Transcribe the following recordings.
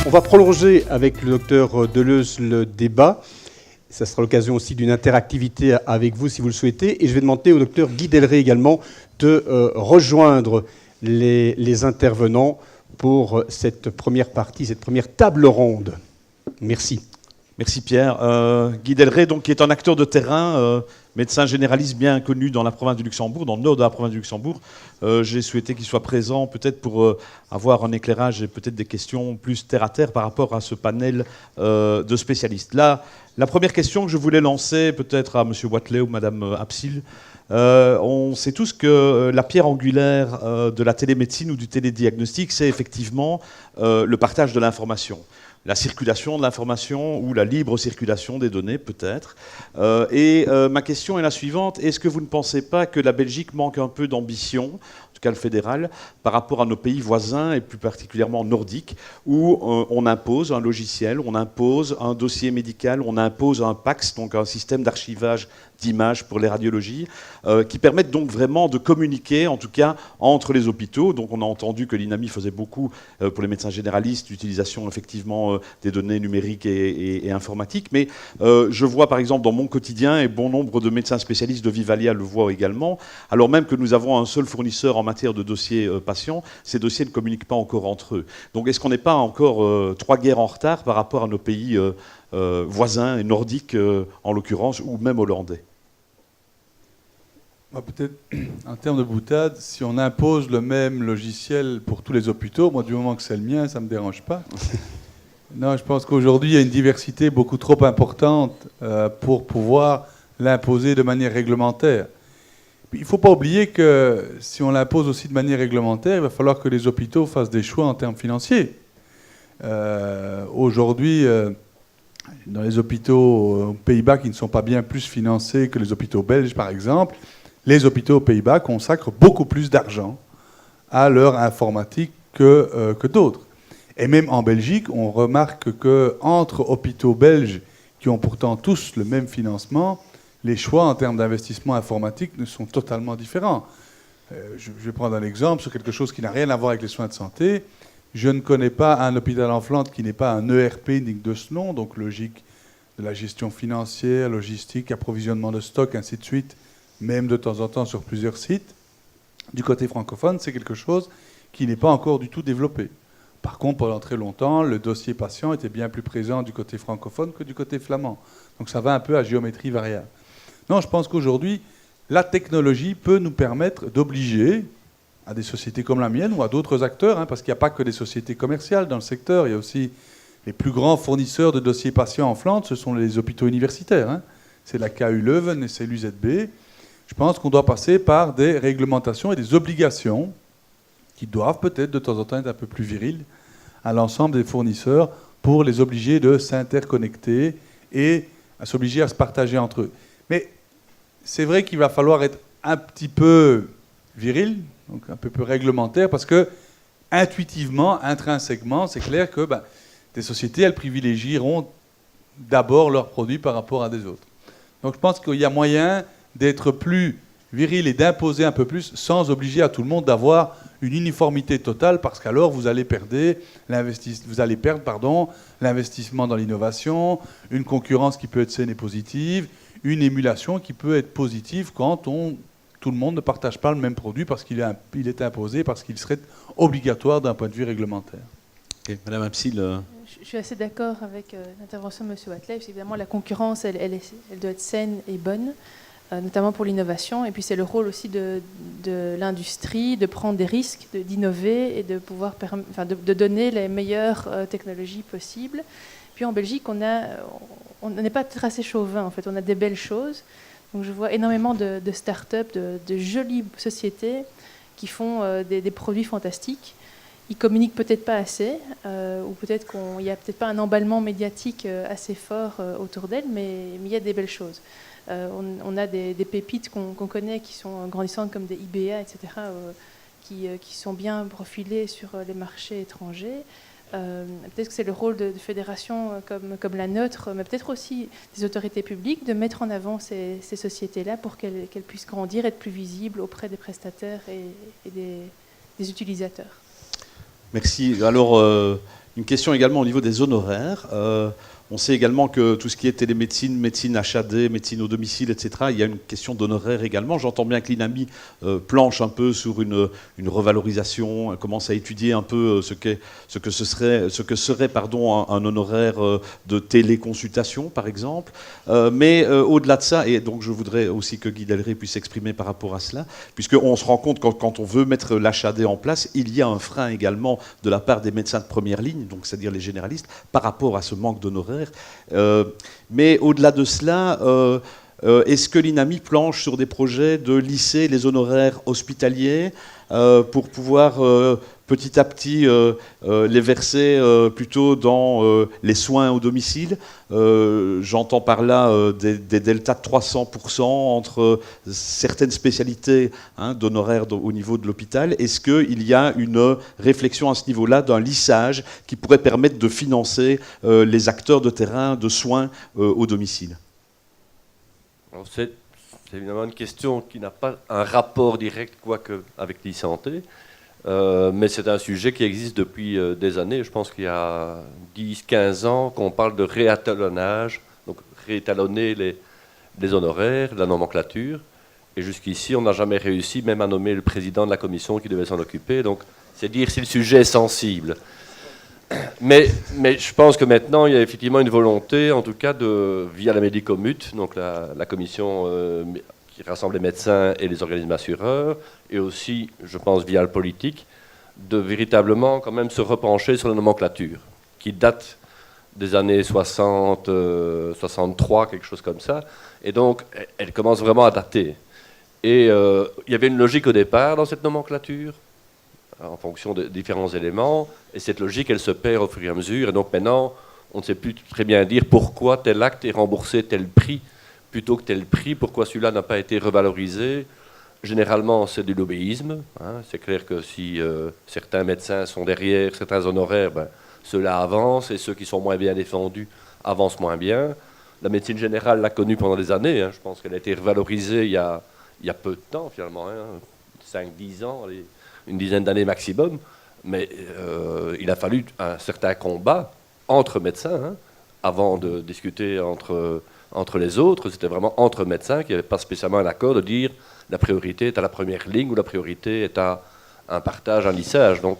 On va prolonger avec le docteur Deleuze le débat. Ça sera l'occasion aussi d'une interactivité avec vous si vous le souhaitez. Et je vais demander au docteur Guy Delray également de rejoindre les intervenants pour cette première partie, cette première table ronde. Merci. Merci Pierre. Guy Delray, donc, qui est un acteur de terrain, médecin généraliste bien connu dans la province du Luxembourg, dans le nord de la province du Luxembourg. J'ai souhaité qu'il soit présent peut-être pour avoir un éclairage et peut-être des questions plus terre à terre par rapport à ce panel de spécialistes. Là, la première question que je voulais lancer peut-être à M. Watley ou Mme Absil, on sait tous que la pierre angulaire de la télémédecine ou du télédiagnostic, c'est effectivement le partage de l'information. La circulation de l'information ou la libre circulation des données, peut-être. Ma question est la suivante. Est-ce que vous ne pensez pas que la Belgique manque un peu d'ambition, en tout cas le fédéral, par rapport à nos pays voisins, et plus particulièrement nordiques, où on impose un logiciel, on impose un dossier médical, on impose un PACS, donc un système d'archivage d'images pour les radiologies, qui permettent donc vraiment de communiquer, en tout cas, entre les hôpitaux. Donc on a entendu que l'INAMI faisait beaucoup pour les médecins généralistes, l'utilisation effectivement des données numériques et informatiques. Mais je vois par exemple dans mon quotidien, et bon nombre de médecins spécialistes de Vivalia le voient également, alors même que nous avons un seul fournisseur en matière de dossiers patients, ces dossiers ne communiquent pas encore entre eux. Donc est-ce qu'on n'est pas encore 3 guerres en retard par rapport à nos pays voisins et nordiques en l'occurrence, ou même hollandais? Peut-être, en termes de boutade, si on impose le même logiciel pour tous les hôpitaux, moi, du moment que c'est le mien, ça ne me dérange pas. Non, je pense qu'aujourd'hui, il y a une diversité beaucoup trop importante pour pouvoir l'imposer de manière réglementaire. Il ne faut pas oublier que si on l'impose aussi de manière réglementaire, il va falloir que les hôpitaux fassent des choix en termes financiers. Aujourd'hui, dans les hôpitaux aux Pays-Bas qui ne sont pas bien plus financés que les hôpitaux belges, par exemple, les hôpitaux aux Pays-Bas consacrent beaucoup plus d'argent à leur informatique que d'autres. Et même en Belgique, on remarque qu'entre hôpitaux belges qui ont pourtant tous le même financement, les choix en termes d'investissement informatique ne sont totalement différents. Je vais prendre un exemple sur quelque chose qui n'a rien à voir avec les soins de santé. Je ne connais pas un hôpital en Flandre qui n'ait pas un ERP digne de ce nom, donc logique de la gestion financière, logistique, approvisionnement de stock, ainsi de suite, même de temps en temps sur plusieurs sites. Du côté francophone, c'est quelque chose qui n'est pas encore du tout développé. Par contre, pendant très longtemps, le dossier patient était bien plus présent du côté francophone que du côté flamand. Donc ça va un peu à géométrie variable. Non, je pense qu'aujourd'hui, la technologie peut nous permettre d'obliger à des sociétés comme la mienne ou à d'autres acteurs, parce qu'il n'y a pas que des sociétés commerciales dans le secteur, il y a aussi les plus grands fournisseurs de dossiers patients en Flandre, ce sont les hôpitaux universitaires. C'est la KU Leuven et c'est l'UZB. Je pense qu'on doit passer par des réglementations et des obligations qui doivent peut-être de temps en temps être un peu plus viriles à l'ensemble des fournisseurs pour les obliger de s'interconnecter et à s'obliger à se partager entre eux. Mais c'est vrai qu'il va falloir être un petit peu viril, donc un peu plus réglementaire, parce que intuitivement, intrinsèquement, c'est clair que des sociétés, elles privilégieront d'abord leurs produits par rapport à des autres. Donc je pense qu'il y a moyen d'être plus viril et d'imposer un peu plus sans obliger à tout le monde d'avoir une uniformité totale, parce qu'alors vous allez perdre l'investissement dans l'innovation, une concurrence qui peut être saine et positive, une émulation qui peut être positive quand tout le monde ne partage pas le même produit parce qu'il est imposé, parce qu'il serait obligatoire d'un point de vue réglementaire. Okay. Madame Absil. Je suis assez d'accord avec l'intervention de M. Watley. Évidemment, la concurrence, elle doit être saine et bonne, notamment pour l'innovation. Et puis, c'est le rôle aussi de l'industrie de prendre des risques, d'innover et de pouvoir de donner les meilleures technologies possibles. Puis, en Belgique, on n'est pas assez chauvin, en fait. On a des belles choses. Donc, je vois énormément de start-up, de jolies sociétés qui font des produits fantastiques. Ils communiquent peut-être pas assez, ou peut-être qu'il n'y a peut-être pas un emballement médiatique assez fort autour d'elles, mais il y a des belles choses. On a des pépites qu'on connaît qui sont grandissantes comme des IBA, etc., qui sont bien profilées sur les marchés étrangers. Peut-être que c'est le rôle de fédérations comme la nôtre, mais peut-être aussi des autorités publiques, de mettre en avant ces sociétés-là pour qu'elles puissent grandir, être plus visibles auprès des prestataires et des utilisateurs. Merci. Alors, Une question également au niveau des honoraires. On sait également que tout ce qui est télémédecine, médecine HAD, médecine au domicile, etc., il y a une question d'honoraires également. J'entends bien que l'INAMI planche un peu sur une revalorisation, commence à étudier un peu ce que serait un honoraire de téléconsultation, par exemple. Mais au-delà de ça, et donc je voudrais aussi que Guy Delray puisse s'exprimer par rapport à cela, puisqu'on se rend compte que quand on veut mettre l'HAD en place, il y a un frein également de la part des médecins de première ligne, donc c'est-à-dire les généralistes, par rapport à ce manque d'honoraires. Mais au-delà de cela, est-ce que l'INAMI planche sur des projets de lisser les honoraires hospitaliers pour pouvoir petit à petit les verser plutôt dans les soins au domicile? J'entends par là des deltas de 300% entre certaines spécialités d'honoraires au niveau de l'hôpital. Est-ce qu'il y a une réflexion à ce niveau-là d'un lissage qui pourrait permettre de financer les acteurs de terrain de soins au domicile? C'est évidemment une question qui n'a pas un rapport direct, quoique, avec l'e-santé, mais c'est un sujet qui existe depuis des années. Je pense qu'il y a 10-15 ans qu'on parle de réétalonnage, donc réétalonner les honoraires, la nomenclature, et jusqu'ici on n'a jamais réussi même à nommer le président de la commission qui devait s'en occuper, donc c'est dire si le sujet est sensible. Mais je pense que maintenant, il y a effectivement une volonté, en tout cas, via la Médicomut, donc la commission qui rassemble les médecins et les organismes assureurs, et aussi, je pense, via le politique, de véritablement quand même se repencher sur la nomenclature, qui date des années 60, 63, quelque chose comme ça, et donc elle commence vraiment à dater. Et il y avait une logique au départ dans cette nomenclature, en fonction de différents éléments, et cette logique, elle se perd au fur et à mesure, et donc maintenant, on ne sait plus très bien dire pourquoi tel acte est remboursé tel prix, plutôt que tel prix, pourquoi celui-là n'a pas été revalorisé. Généralement, c'est de l'obéisme. C'est clair que si certains médecins sont derrière certains honoraires, ceux-là avancent, et ceux qui sont moins bien défendus avancent moins bien. La médecine générale l'a connue pendant des années, je pense qu'elle a été revalorisée il y a peu de temps, finalement, 5-10 ans, une dizaine d'années maximum, mais il a fallu un certain combat entre médecins, avant de discuter entre les autres. C'était vraiment entre médecins qu'il n'y avait pas spécialement un accord de dire la priorité est à la première ligne ou la priorité est à un partage, un lissage. Donc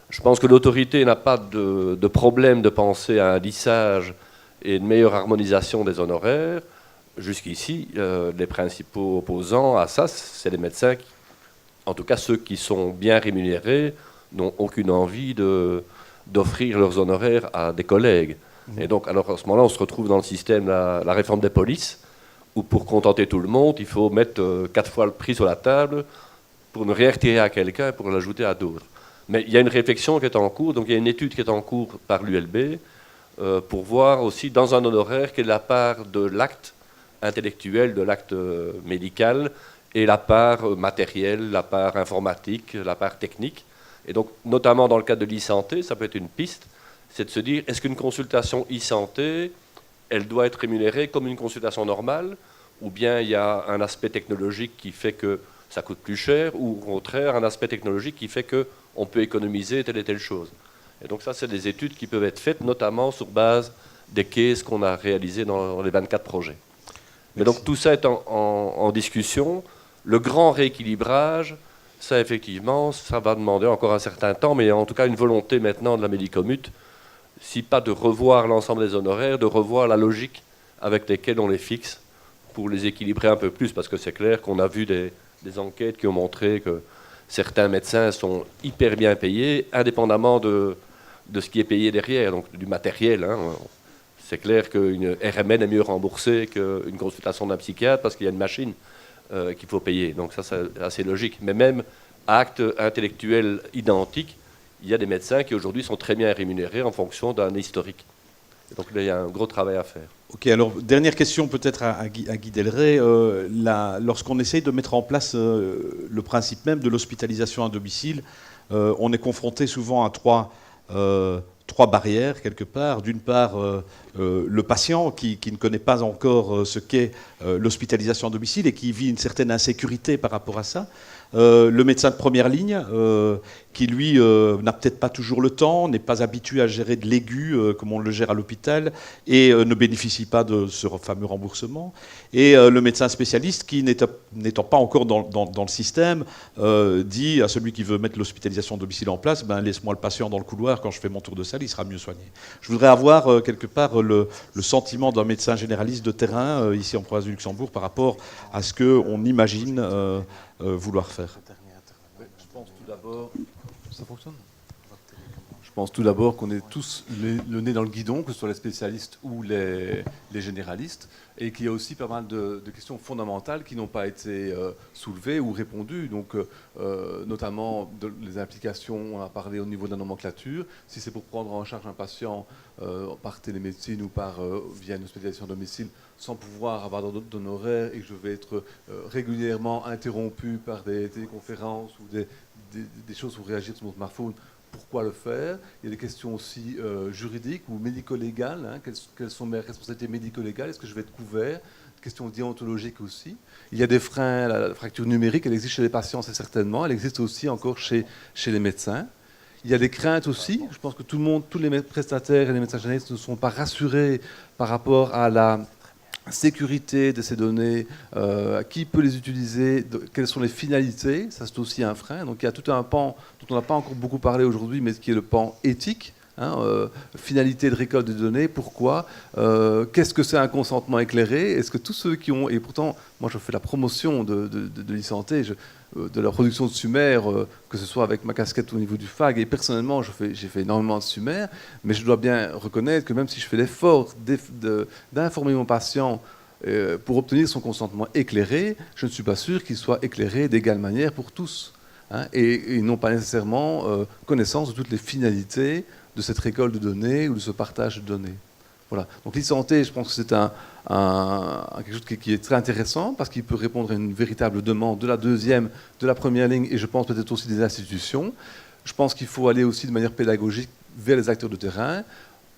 je pense que l'autorité n'a pas de problème de penser à un lissage et une meilleure harmonisation des honoraires. Jusqu'ici, les principaux opposants à ça, c'est les médecins qui, en tout cas ceux qui sont bien rémunérés, n'ont aucune envie d'offrir leurs honoraires à des collègues. Et donc, alors à ce moment-là, on se retrouve dans le système, la réforme des polices, où pour contenter tout le monde, il faut mettre 4 fois le prix sur la table pour ne rien retirer à quelqu'un et pour l'ajouter à d'autres. Mais il y a une réflexion qui est en cours, donc il y a une étude qui est en cours par l'ULB, pour voir aussi dans un honoraire quelle est la part de l'acte intellectuel, de l'acte médical, et la part matérielle, la part informatique, la part technique. Et donc, notamment dans le cadre de l'e-santé, ça peut être une piste, c'est de se dire, est-ce qu'une consultation e-santé, elle doit être rémunérée comme une consultation normale, ou bien il y a un aspect technologique qui fait que ça coûte plus cher, ou au contraire, un aspect technologique qui fait qu'on peut économiser telle et telle chose. Et donc ça, c'est des études qui peuvent être faites, notamment sur base des cases qu'on a réalisées dans les 24 projets. Mais donc tout ça est en discussion. Le grand rééquilibrage, ça effectivement, ça va demander encore un certain temps, mais il y a en tout cas une volonté maintenant de la Médicomut, si pas de revoir l'ensemble des honoraires, de revoir la logique avec laquelle on les fixe pour les équilibrer un peu plus, parce que c'est clair qu'on a vu des enquêtes qui ont montré que certains médecins sont hyper bien payés, indépendamment de ce qui est payé derrière, donc du matériel. C'est clair qu'une RMN est mieux remboursée qu'une consultation d'un psychiatre parce qu'il y a une machine qu'il faut payer. Donc ça, c'est assez logique. Mais même à acte intellectuel identique, il y a des médecins qui aujourd'hui sont très bien rémunérés en fonction d'un historique. Et donc là, il y a un gros travail à faire. Ok, alors dernière question peut-être à Guy Delray. Lorsqu'on essaye de mettre en place le principe même de l'hospitalisation à domicile, on est confronté souvent à trois barrières quelque part. D'une part, le patient qui ne connaît pas encore ce qu'est l'hospitalisation à domicile et qui vit une certaine insécurité par rapport à ça. Le médecin de première ligne, qui lui n'a peut-être pas toujours le temps, n'est pas habitué à gérer de l'aigu comme on le gère à l'hôpital, et ne bénéficie pas de ce fameux remboursement. Et le médecin spécialiste qui, n'étant pas encore dans le système, dit à celui qui veut mettre l'hospitalisation à domicile en place, ben, laisse-moi le patient dans le couloir, quand je fais mon tour de salle, il sera mieux soigné. Je voudrais avoir quelque part le sentiment d'un médecin généraliste de terrain ici en province du Luxembourg par rapport à ce qu'on imagine vouloir faire. Je pense tout d'abord... Ça fonctionne ? Je pense tout d'abord qu'on est tous le nez dans le guidon, que ce soit les spécialistes ou les généralistes, et qu'il y a aussi pas mal de questions fondamentales qui n'ont pas été soulevées ou répondues. Donc, notamment les implications, on a parlé au niveau de la nomenclature. Si c'est pour prendre en charge un patient par télémédecine ou via une hospitalisation à domicile, sans pouvoir avoir d'honoraires, et que je vais être régulièrement interrompu par des téléconférences ou des choses pour réagir sur mon smartphone, pourquoi le faire? Il y a des questions aussi juridiques ou médico-légales. Hein. Quelles sont mes responsabilités médico-légales? Est-ce que je vais être couvert? Questions déontologiques aussi. Il y a des freins, la fracture numérique, elle existe chez les patients, c'est certainement. Elle existe aussi encore chez les médecins. Il y a des craintes aussi. Je pense que tous les prestataires et les médecins généralistes ne sont pas rassurés par rapport à la sécurité de ces données, qui peut les utiliser, quelles sont les finalités, ça c'est aussi un frein. Donc il y a tout un pan dont on n'a pas encore beaucoup parlé aujourd'hui, mais qui est le pan éthique. Finalité de récolte de données, pourquoi, qu'est-ce que c'est un consentement éclairé, est-ce que tous ceux qui ont, et pourtant moi je fais la promotion de l'e-santé, de la production de SUMER, que ce soit avec ma casquette au niveau du FAG, et personnellement j'ai fait énormément de SUMER, mais je dois bien reconnaître que même si je fais l'effort d'informer mon patient pour obtenir son consentement éclairé, je ne suis pas sûr qu'il soit éclairé d'égale manière pour tous, hein, et ils n'ont pas nécessairement connaissance de toutes les finalités de cette récolte de données ou de ce partage de données. Voilà. Donc l'e-santé, je pense que c'est quelque chose qui est très intéressant parce qu'il peut répondre à une véritable demande de la deuxième, de la première ligne et je pense peut-être aussi des institutions. Je pense qu'il faut aller aussi de manière pédagogique vers les acteurs de terrain,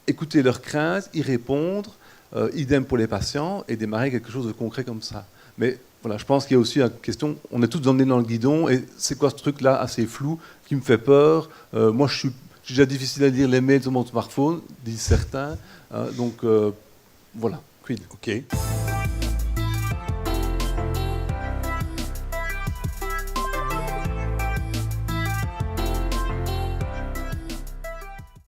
écouter leurs craintes, y répondre, idem pour les patients et démarrer quelque chose de concret comme ça. Mais voilà, je pense qu'il y a aussi une question, on est tous emmenés dans le guidon et c'est quoi ce truc-là assez flou qui me fait peur. Moi, c'est déjà difficile à lire les mails sur mon smartphone, disent certains. Donc, voilà. Quid. Ok.